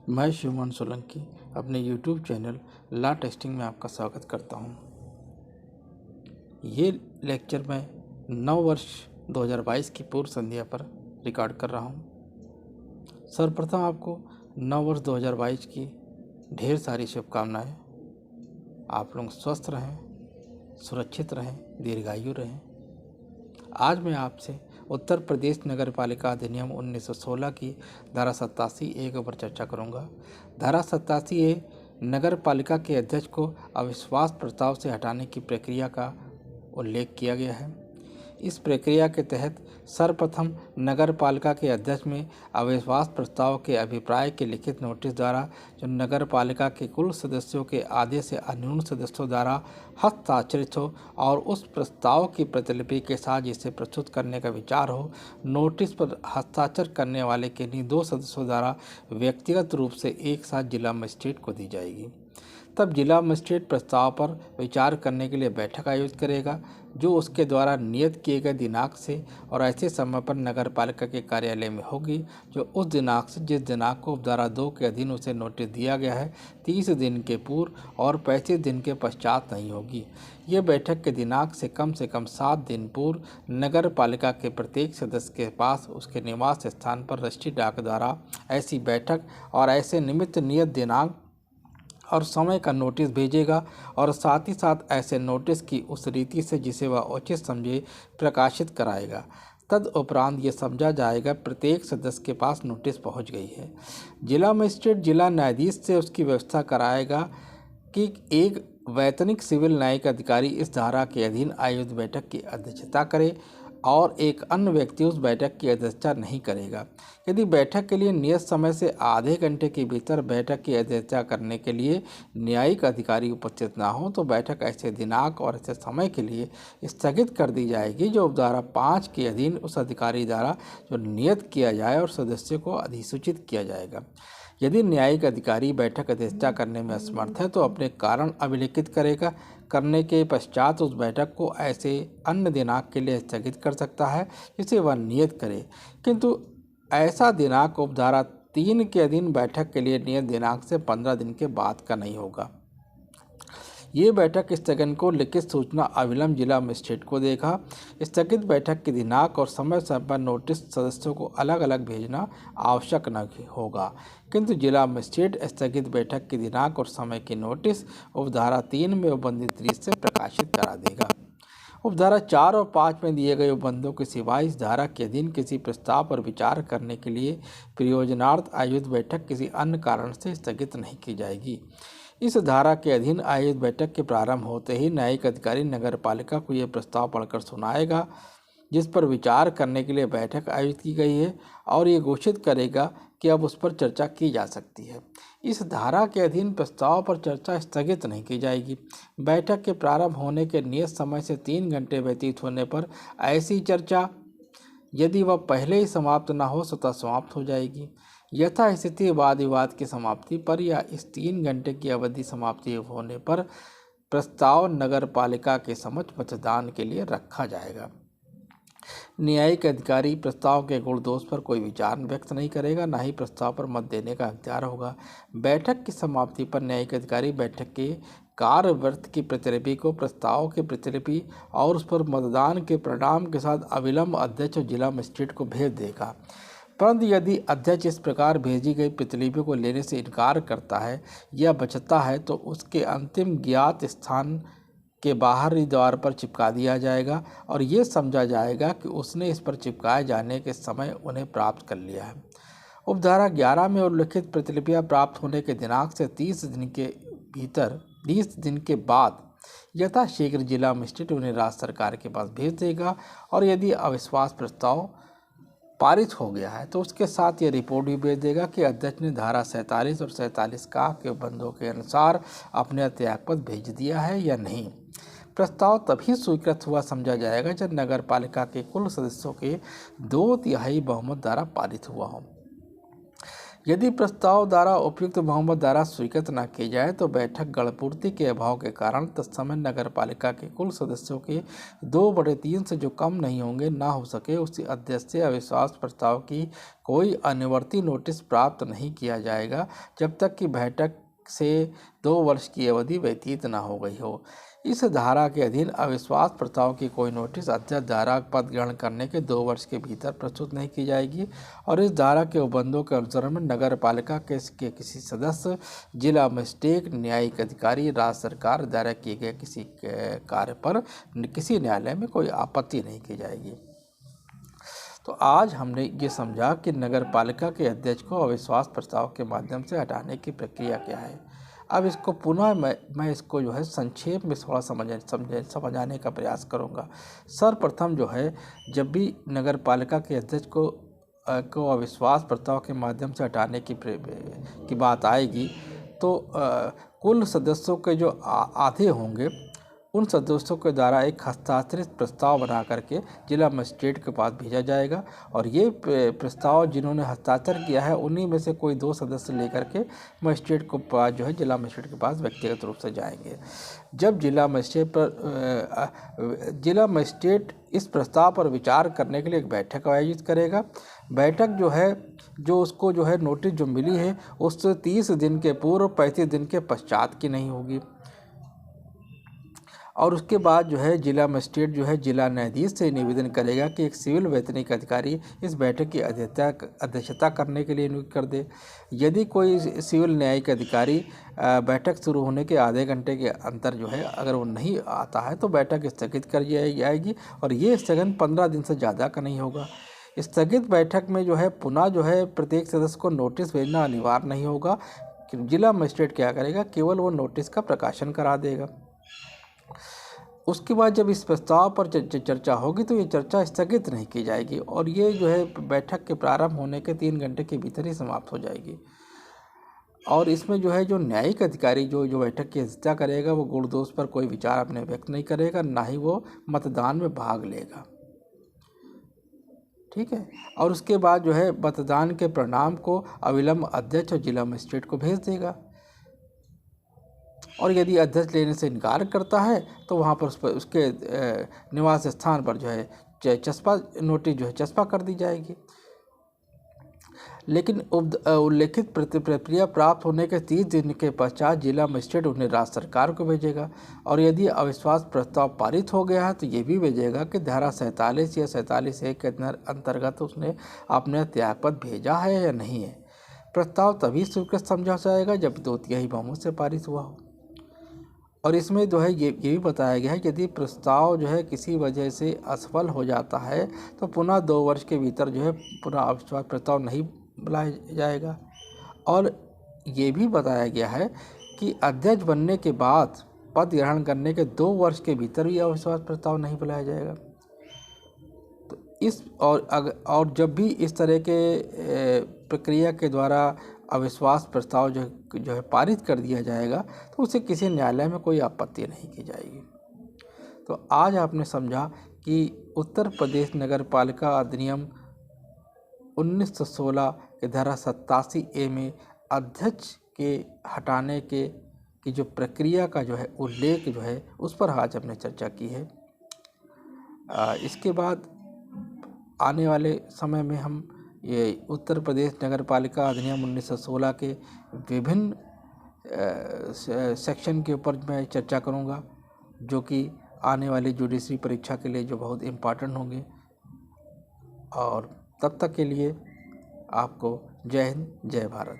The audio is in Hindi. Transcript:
मैं शिवमान सोलंकी अपने YouTube चैनल लॉ टेस्टिंग में आपका स्वागत करता हूं। ये लेक्चर मैं नव वर्ष 2022 की पूर्व संध्या पर रिकॉर्ड कर रहा हूं। सर्वप्रथम आपको नव वर्ष 2022 की ढेर सारी शुभकामनाएं। आप लोग स्वस्थ रहें, सुरक्षित रहें, दीर्घायु रहें। आज मैं आपसे उत्तर प्रदेश नगर पालिका अधिनियम 1916 की धारा 87A के ऊपर चर्चा करूंगा। धारा 87A नगर पालिका के अध्यक्ष को अविश्वास प्रस्ताव से हटाने की प्रक्रिया का उल्लेख किया गया है। इस प्रक्रिया के तहत सर्वप्रथम नगर पालिका के अध्यक्ष में अविश्वास प्रस्ताव के अभिप्राय के लिखित नोटिस द्वारा जो नगर पालिका के कुल सदस्यों के आधे से अन्यून सदस्यों द्वारा हस्ताक्षरित हो और उस प्रस्ताव की प्रतिलिपि के साथ जिसे प्रस्तुत करने का विचार हो, नोटिस पर हस्ताक्षर करने वाले के लिए 2 सदस्यों द्वारा व्यक्तिगत रूप से एक साथ जिला मजिस्ट्रेट को दी जाएगी। तब जिला मजिस्ट्रेट प्रस्ताव पर विचार करने के लिए बैठक आयोजित करेगा, जो उसके द्वारा नियत किए गए दिनांक से और ऐसे समय पर नगर पालिका के कार्यालय में होगी जो उस दिनांक से जिस दिनांक को उपधारा 2 के अधीन उसे नोटिस दिया गया है 30 दिन के पूर्व और 35 दिन के पश्चात नहीं होगी। ये बैठक के दिनांक से कम 7 दिन पूर्व नगर पालिका के प्रत्येक सदस्य के पास उसके निवास स्थान पर रजिस्ट्री डाक द्वारा ऐसी बैठक और ऐसे निमित्त नियत दिनांक और समय का नोटिस भेजेगा और साथ ही साथ ऐसे नोटिस की उस रीति से जिसे वह उचित समझे प्रकाशित कराएगा। तद उपरांत ये समझा जाएगा प्रत्येक सदस्य के पास नोटिस पहुंच गई है। जिला मजिस्ट्रेट जिला न्यायाधीश से उसकी व्यवस्था कराएगा कि एक वैतनिक सिविल न्यायिक अधिकारी इस धारा के अधीन आयोजित बैठक की अध्यक्षता करे और एक अन्य व्यक्ति उस बैठक की अध्यक्षता नहीं करेगा। यदि बैठक के लिए नियत समय से आधे घंटे के भीतर बैठक की अध्यक्षता करने के लिए न्यायिक अधिकारी उपस्थित ना हो तो बैठक ऐसे दिनांक और ऐसे समय के लिए स्थगित कर दी जाएगी जो उपधारा 5 के अधीन उस अधिकारी द्वारा जो नियत किया जाए और सदस्य को अधिसूचित किया जाएगा। यदि न्यायिक अधिकारी बैठक अध्यक्षता करने में असमर्थ है तो अपने कारण अभिलिखित करेगा। करने के पश्चात उस बैठक को ऐसे अन्य दिनांक के लिए स्थगित कर सकता है जिसे वह नियत करे, किंतु ऐसा दिनांक उपधारा 3 के अधीन बैठक के लिए नियत दिनांक से 15 दिन के बाद का नहीं होगा। ये बैठक स्थगन को लिखित सूचना अविलंब जिला मजिस्ट्रेट को देगा। स्थगित बैठक के दिनांक और समय पर नोटिस सदस्यों को अलग अलग भेजना आवश्यक न होगा, किंतु जिला मजिस्ट्रेट स्थगित बैठक के दिनांक और समय की नोटिस उपधारा 3 में उपबंधित रीत से प्रकाशित करा देगा। उपधारा 4 और 5 में दिए गए उपबंधों के सिवाय इस धारा के अधीन किसी प्रस्ताव पर विचार करने के लिए प्रयोजनार्थ आयोजित बैठक किसी अन्य कारण से स्थगित नहीं की जाएगी। इस धारा के अधीन आयोजित बैठक के प्रारंभ होते ही न्यायिक अधिकारी नगर पालिका को यह प्रस्ताव पढ़कर सुनाएगा जिस पर विचार करने के लिए बैठक आयोजित की गई है और ये घोषित करेगा कि अब उस पर चर्चा की जा सकती है। इस धारा के अधीन प्रस्ताव पर चर्चा स्थगित नहीं की जाएगी। बैठक के प्रारंभ होने के नियत समय से 3 घंटे व्यतीत होने पर ऐसी चर्चा यदि वह पहले ही समाप्त न हो स्वतः समाप्त हो जाएगी। यथास्थिति वाद विवाद की समाप्ति पर या इस 3 घंटे की अवधि समाप्ति होने पर प्रस्ताव नगर पालिका के समक्ष मतदान के लिए रखा जाएगा। न्यायिक अधिकारी प्रस्ताव के गुण दोष पर कोई विचार व्यक्त नहीं करेगा, ना ही प्रस्ताव पर मत देने का अख्तियार होगा। बैठक की समाप्ति पर न्यायिक अधिकारी बैठक के कार्यवृत्त की प्रतिलिपि को प्रस्ताव की प्रतिलिपि और उस पर मतदान के परिणाम के साथ अविलंब अध्यक्ष और जिला मजिस्ट्रेट को भेज देगा। परंतु यदि अध्यक्ष इस प्रकार भेजी गई प्रतिलिपि को लेने से इनकार करता है या बचता है तो उसके अंतिम ज्ञात स्थान के बाहरी द्वार पर चिपका दिया जाएगा और ये समझा जाएगा कि उसने इस पर चिपकाए जाने के समय उन्हें प्राप्त कर लिया है। उपधारा 11 में उल्लिखित प्रतिलिपियां प्राप्त होने के दिनांक से 30 दिन के बाद यथाशीघ्र जिला मजिस्ट्रेट उन्हें राज्य सरकार के पास भेज देगा और यदि अविश्वास प्रस्ताव पारित हो गया है तो उसके साथ ये रिपोर्ट भी भेज देगा कि अध्यक्ष ने धारा 47 और 47 का के बंधों के अनुसार अपने त्यागपत्र भेज दिया है या नहीं। प्रस्ताव तभी स्वीकृत हुआ समझा जाएगा जब नगर पालिका के कुल सदस्यों के 2/3 बहुमत द्वारा पारित हुआ हो। यदि प्रस्ताव द्वारा उपयुक्त बहुमत द्वारा स्वीकृत न की जाए तो बैठक गणपूर्ति के अभाव के कारण तत्समय नगर पालिका के कुल सदस्यों के 2/3 से जो कम नहीं होंगे ना हो सके उसी अध्यक्ष से अविश्वास प्रस्ताव की कोई अनिवर्ती नोटिस प्राप्त नहीं किया जाएगा जब तक कि बैठक से 2 वर्ष की अवधि व्यतीत न हो गई हो। इस धारा के अधीन अविश्वास प्रस्ताव की कोई नोटिस अध्यक्ष द्वारा पद ग्रहण करने के 2 वर्ष के भीतर प्रस्तुत नहीं की जाएगी और इस धारा के उपबंधों के अनुसरण में नगर पालिका के किसी सदस्य, जिला मजिस्ट्रेट, न्यायिक अधिकारी, राज्य सरकार द्वारा किए गए किसी कार्य पर किसी न्यायालय में कोई आपत्ति नहीं की जाएगी। तो आज हमने ये समझा कि नगर पालिका के अध्यक्ष को अविश्वास प्रस्ताव के माध्यम से हटाने की प्रक्रिया क्या है। अब इसको पुनः मैं इसको जो है संक्षेप में थोड़ा समझाने का प्रयास करूँगा। सर्वप्रथम जो है, जब भी नगर पालिका के अध्यक्ष को अविश्वास प्रस्ताव के माध्यम से हटाने की बात आएगी तो कुल सदस्यों के जो आधे होंगे उन सदस्यों के द्वारा एक हस्ताक्षरित प्रस्ताव बना करके जिला मजिस्ट्रेट के पास भेजा जाएगा और ये प्रस्ताव जिन्होंने हस्ताक्षर किया है उन्हीं में से कोई 2 सदस्य लेकर के मजिस्ट्रेट को पास जो है जिला मजिस्ट्रेट के पास व्यक्तिगत रूप से जाएंगे। जब जिला मजिस्ट्रेट इस प्रस्ताव पर विचार करने के लिए एक बैठक आयोजित करेगा। बैठक जो है उसको जो है नोटिस जो मिली है उससे 30 दिन के पूर्व 35 दिन के पश्चात की नहीं होगी और उसके बाद जो है जिला मजिस्ट्रेट जो है जिला न्यायाधीश से निवेदन करेगा कि एक सिविल वैतनिक अधिकारी इस बैठक की अध्यक्षता करने के लिए नियुक्त कर दे। यदि कोई सिविल न्यायिक अधिकारी बैठक शुरू होने के आधे घंटे के अंतर जो है अगर वो नहीं आता है तो बैठक स्थगित कर जाएगी और ये स्थगन 15 दिन से ज़्यादा का नहीं होगा। स्थगित बैठक में जो है पुनः जो है प्रत्येक सदस्य को नोटिस भेजना अनिवार्य नहीं होगा। जिला मजिस्ट्रेट क्या करेगा, केवल वो नोटिस का प्रकाशन करा देगा। उसके बाद जब इस प्रस्ताव पर चर्चा होगी तो ये चर्चा स्थगित नहीं की जाएगी और ये जो है बैठक के प्रारंभ होने के 3 घंटे के भीतर ही समाप्त हो जाएगी। और इसमें जो है जो न्यायिक अधिकारी जो बैठक की अध्यक्षता करेगा वो गुण दोष पर कोई विचार अपने व्यक्त नहीं करेगा, ना ही वो मतदान में भाग लेगा। ठीक है। और उसके बाद जो है मतदान के परिणाम को अविलंब अध्यक्ष और जिला मजिस्ट्रेट को भेज देगा और यदि अध्यक्ष लेने से इनकार करता है तो वहाँ पर उसके निवास स्थान पर जो है चस्पा नोटिस जो है चस्पा कर दी जाएगी। लेकिन उल्लेखित प्रक्रिया प्राप्त होने के 30 दिन के पश्चात जिला मजिस्ट्रेट उन्हें राज्य सरकार को भेजेगा और यदि अविश्वास प्रस्ताव पारित हो गया है तो ये भी भेजेगा कि धारा 47 या 47(1) के अंतर्गत उसने अपने त्यागपत्र भेजा है या नहीं है। प्रस्ताव तभी स्वीकृत समझा जाएगा जब 2/3 बहुमत से पारित हुआ हो। और इसमें जो है ये भी बताया गया है यदि प्रस्ताव जो है किसी वजह से असफल हो जाता है तो पुनः 2 वर्ष के भीतर जो है पुनः अविश्वास प्रस्ताव नहीं बुलाया जाएगा। और ये भी बताया गया है कि अध्यक्ष बनने के बाद पद ग्रहण करने के 2 वर्ष के भीतर भी अविश्वास प्रस्ताव नहीं बुलाया जाएगा। तो और जब भी इस तरह के प्रक्रिया के द्वारा अविश्वास प्रस्ताव जो है पारित कर दिया जाएगा तो उसे किसी न्यायालय में कोई आपत्ति नहीं की जाएगी। तो आज आपने समझा कि उत्तर प्रदेश नगर पालिका अधिनियम 1916 के धारा 87A में अध्यक्ष के हटाने की जो प्रक्रिया का जो है उल्लेख जो है उस पर आज हमने चर्चा की है। इसके बाद आने वाले समय में हम ये उत्तर प्रदेश नगर पालिका अधिनियम 1916 के विभिन्न सेक्शन के ऊपर मैं चर्चा करूँगा जो कि आने वाली जुडिशरी परीक्षा के लिए जो बहुत इम्पोर्टेंट होंगे। और तब तक के लिए आपको जय हिंद, जय भारत।